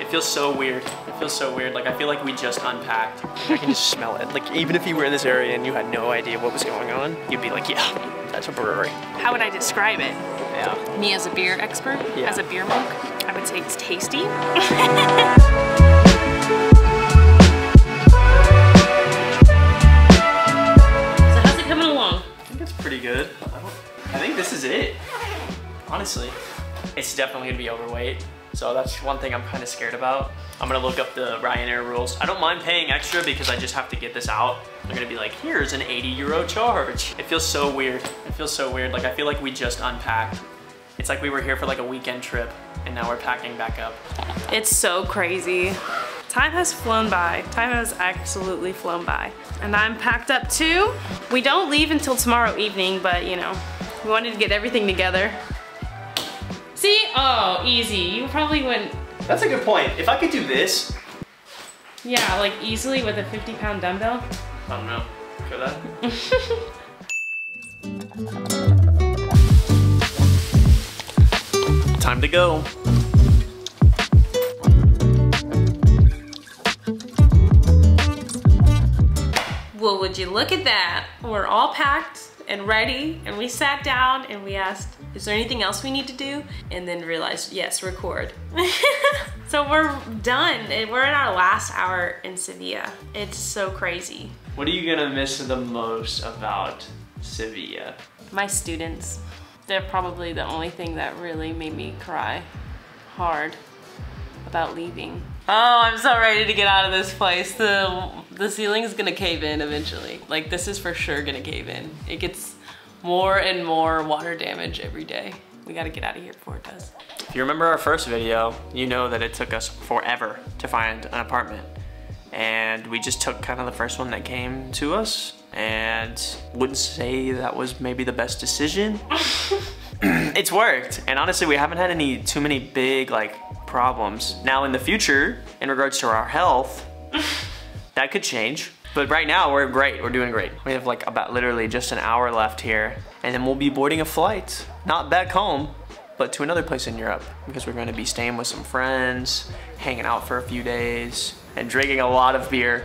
It feels so weird. It feels so weird. Like I feel like we just unpacked. I can just smell it. Like even if you were in this area and you had no idea what was going on, you'd be like, yeah, that's a brewery. How would I describe it? Yeah. Me as a beer expert, as a beer monk, I would say it's tasty. So how's it coming along? I think it's pretty good. I think this is it. Honestly, it's definitely gonna be overweight. So that's one thing I'm kind of scared about. I'm gonna look up the Ryanair rules. I don't mind paying extra because I just have to get this out. They're gonna be like, here's an 80 euro charge. It feels so weird. It feels so weird. Like I feel like we just unpacked. It's like we were here for like a weekend trip and now we're packing back up. It's so crazy. Time has flown by. Time has absolutely flown by. And I'm packed up too. We don't leave until tomorrow evening, but you know, we wanted to get everything together. See? Oh, easy. You probably wouldn't. That's a good point. If I could do this. Yeah, like easily with a 50-pound dumbbell. I don't know. Could I? Time to go. Well, would you look at that? We're all packed and ready, and we sat down and we asked, is there anything else we need to do? And then realized, yes, record. So we're done. We're in our last hour in Sevilla. It's so crazy. What are you gonna miss the most about Sevilla? My students. They're probably the only thing that really made me cry hard about leaving. Oh, I'm so ready to get out of this place. The ceiling is gonna cave in eventually. Like this is for sure gonna cave in. It gets more and more water damage every day. We gotta get out of here before it does. If you remember our first video, you know that it took us forever to find an apartment. And we just took kind of the first one that came to us, and wouldn't say that was maybe the best decision. It's worked, and honestly we haven't had too many big like problems. Now in the future, in regards to our health, that could change. But right now we're great, we're doing great. We have like about literally just an hour left here, and then we'll be boarding a flight, not back home, but to another place in Europe, because we're gonna be staying with some friends, hanging out for a few days, and drinking a lot of beer.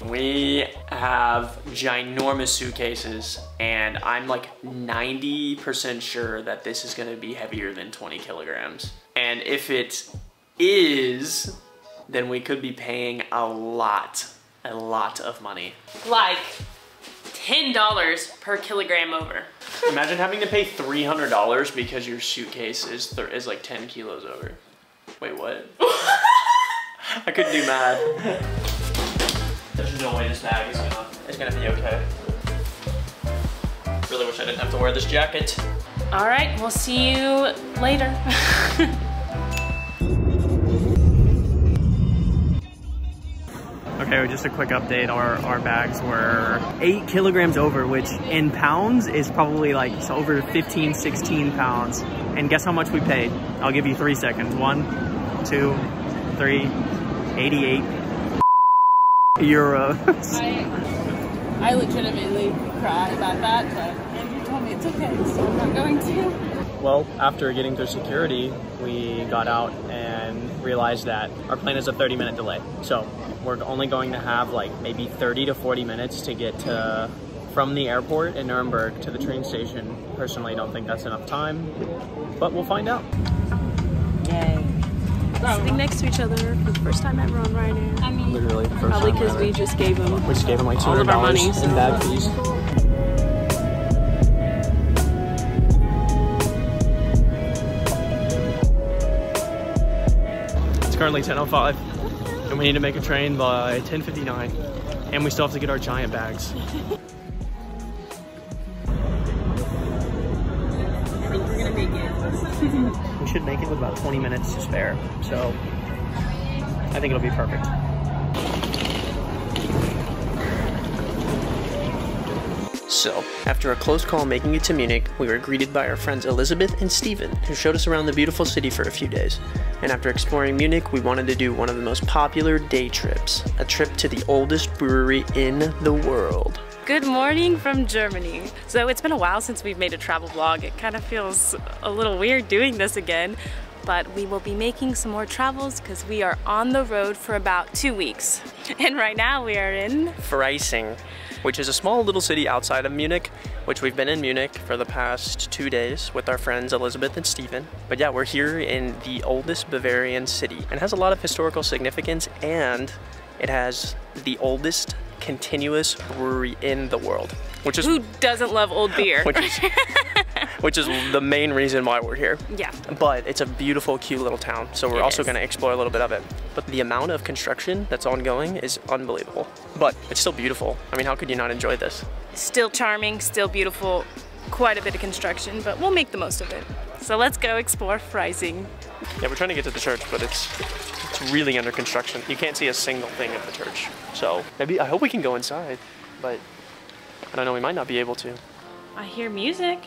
We have ginormous suitcases, and I'm like 90% sure that this is gonna be heavier than 20 kilograms. And if it is, then we could be paying a lot of money. Like $10 per kilogram over. Imagine having to pay $300 because your suitcase is like 10 kilos over. Wait, what? I couldn't do math. There's no way this bag is gonna be okay. Really wish I didn't have to wear this jacket. All right, we'll see you later. Okay, just a quick update. Our bags were 8 kilograms over, which in pounds is probably like over 15, 16 pounds. And guess how much we paid? I'll give you 3 seconds. 1, 2, 3, 88 euros. I legitimately cry about that, but Andrew told me it's okay, so I'm not going to. Well, after getting through security, we got out and realized that our plane is a 30-minute delay. So we're only going to have like maybe 30 to 40 minutes to get from the airport in Nuremberg to the train station. Personally, I don't think that's enough time, but we'll find out. Yay. Sitting next to each other for the first time ever on Ryanair. I mean, literally the first probably time because we just gave them like $200 all of our money, so. in bag fees. It's currently 10:05, and we need to make a train by 10:59, and we still have to get our giant bags. We're gonna make it. We should make it with about 20 minutes to spare, so I think it'll be perfect. So, after a close call making it to Munich, we were greeted by our friends Elizabeth and Steven, who showed us around the beautiful city for a few days. And after exploring Munich, we wanted to do one of the most popular day trips, a trip to the oldest brewery in the world. Good morning from Germany. So it's been a while since we've made a travel vlog. It kind of feels a little weird doing this again, but we will be making some more travels because we are on the road for about 2 weeks. And right now we are in Freising, which is a small little city outside of Munich, which we've been in Munich for the past 2 days with our friends Elizabeth and Stephen. But yeah, we're here in the oldest Bavarian city, and it has a lot of historical significance, and it has the oldest continuous brewery in the world. Which is, who doesn't love old beer? which is the main reason why we're here. Yeah. But it's a beautiful, cute little town, so we're also going to explore a little bit of it. But the amount of construction that's ongoing is unbelievable. But it's still beautiful. I mean, how could you not enjoy this? Still charming, still beautiful, quite a bit of construction, but we'll make the most of it. So let's go explore Freising. Yeah, we're trying to get to the church, but it's really under construction. You can't see a single thing of the church. So maybe, I hope we can go inside, but I don't know, we might not be able to. I hear music.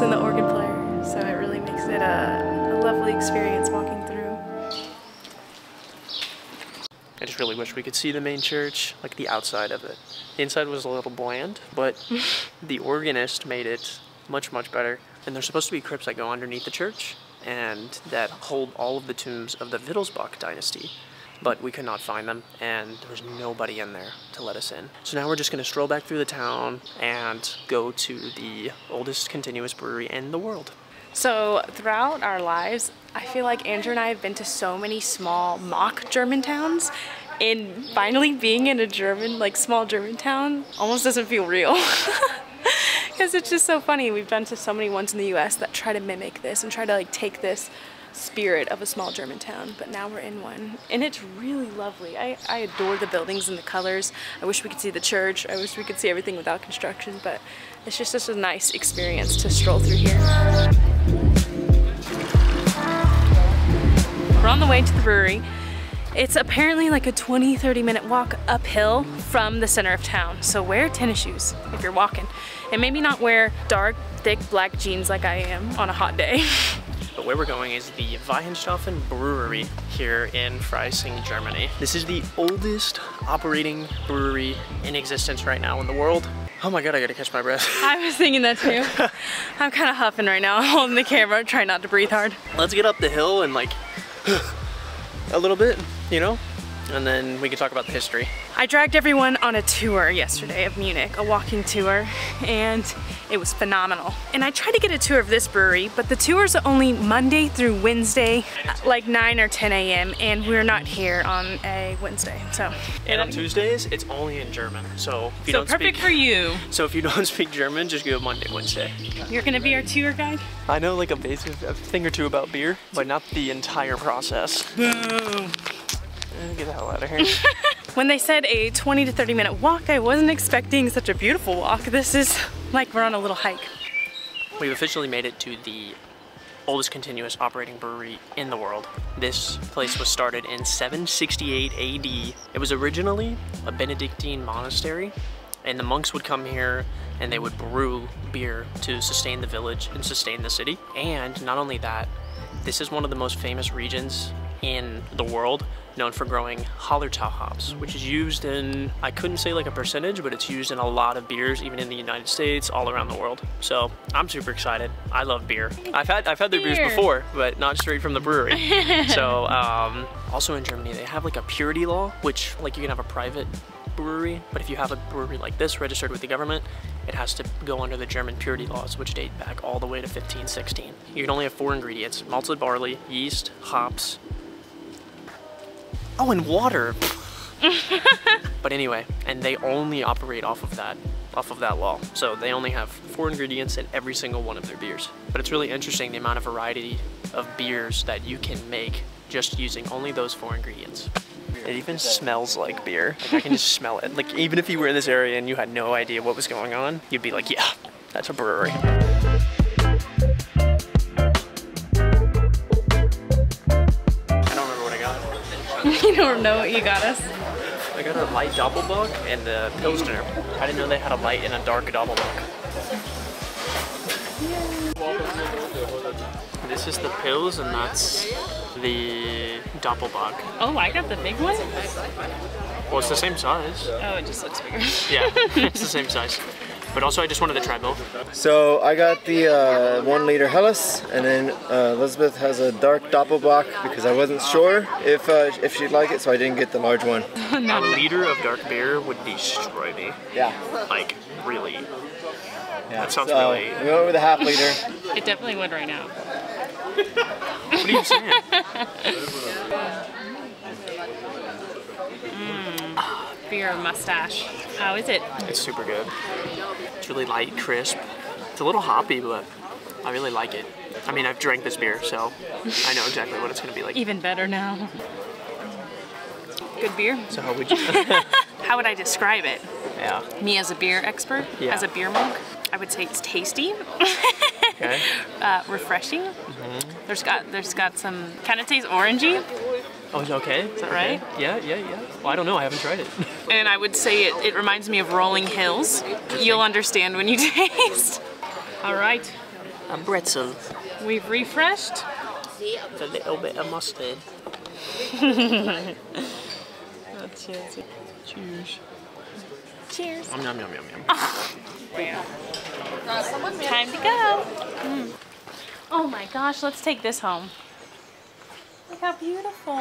And the organ player, so it really makes it a lovely experience walking through. I just really wish we could see the main church, like the outside of it. The inside was a little bland, but the organist made it much, much better. And there's supposed to be crypts that go underneath the church and that hold all of the tombs of the Wittelsbach dynasty. But we could not find them, and there was nobody in there to let us in. So now we're just gonna stroll back through the town and go to the oldest continuous brewery in the world. So throughout our lives, I feel like Andrew and I have been to so many small mock German towns, and finally being in a German, like small German town almost doesn't feel real. Because it's just so funny. We've been to so many ones in the US that try to mimic this and try to like take this spirit of a small German town, but now we're in one, and it's really lovely. I adore the buildings and the colors. I wish we could see the church. I wish we could see everything without construction, but it's just such a nice experience to stroll through here. We're on the way to the brewery. It's apparently like a 20-30 minute walk uphill from the center of town, so wear tennis shoes if you're walking, and maybe not wear dark, thick black jeans like I am on a hot day. But where we're going is the Weihenstephan Brewery here in Freising, Germany. This is the oldest operating brewery in existence right now in the world. Oh my god, I gotta catch my breath. I was thinking that too. I'm kind of huffing right now, holding the camera, trying not to breathe hard. Let's get up the hill and like a little bit, you know? And then we can talk about the history. I dragged everyone on a tour yesterday of Munich, a walking tour, and it was phenomenal. And I tried to get a tour of this brewery, but the tours are only Monday through Wednesday, like 9 or 10 a.m., and we're not here on a Wednesday, so. And on Tuesdays, it's only in German, so if you don't perfect speak, for you. So if you don't speak German, just go Monday, Wednesday. You're gonna be our tour guide? I know like a thing or two about beer, but not the entire process. Boom. Get the hell out of here. When they said a 20 to 30 minute walk, I wasn't expecting such a beautiful walk. This is like we're on a little hike. We've officially made it to the oldest continuous operating brewery in the world. This place was started in 768 AD. It was originally a Benedictine monastery, and the monks would come here and they would brew beer to sustain the village and sustain the city. And not only that, this is one of the most famous regions in the world known for growing Hallertau hops, which is used in, I couldn't say like a percentage, but it's used in a lot of beers, even in the United States, all around the world. So I'm super excited. I love beer. I've had their beers before, but not straight from the brewery. So also in Germany, they have like a purity law, which like you can have a private brewery, but if you have a brewery like this registered with the government, it has to go under the German purity laws, which date back all the way to 1516. You can only have 4 ingredients: malted barley, yeast, hops, oh, and water. But anyway, and they only operate off of that law. So they only have 4 ingredients in every single one of their beers. But it's really interesting the amount of variety of beers that you can make just using only those 4 ingredients. It even smells like beer. Like, I can just smell it. Like, even if you were in this area and you had no idea what was going on, you'd be like, yeah, that's a brewery. You don't know what you got us? I got a light Doppelbock and a Pilsner. I didn't know they had a light and a dark Doppelbock. This is the Pils and that's the Doppelbock. Oh, I got the big one? Well, it's the same size. Oh, it just looks bigger. Yeah, it's the same size. But also I just wanted to try both. So I got the 1 liter Helles, and then Elizabeth has a dark Doppelbock because I wasn't sure if she'd like it, so I didn't get the large one. A liter of dark beer would destroy me. Yeah. Like, really. Yeah. That sounds So really... we went with a half liter. It definitely would right now. What are you saying? Beer mustache. How is it? It's super good. It's really light, crisp. It's a little hoppy, but I really like it. I mean, I've drank this beer, so I know exactly what it's going to be like. Even better now. Good beer. So how would you... How would I describe it? Yeah. Me as a beer expert, Yeah. as a beer monk, I would say it's tasty. Okay. Refreshing. Mm-hmm. There's got some kind of tastes orangey. Oh, okay. Is that right? Yeah. Well, I don't know. I haven't tried it. And I would say it reminds me of rolling hills. You'll understand when you taste. All right. A pretzel. We've refreshed. With a little bit of mustard. Cheers. Cheers. Cheers. Yum, yum, yum, yum, yum. Time to go. Oh my gosh, let's take this home. Look how beautiful.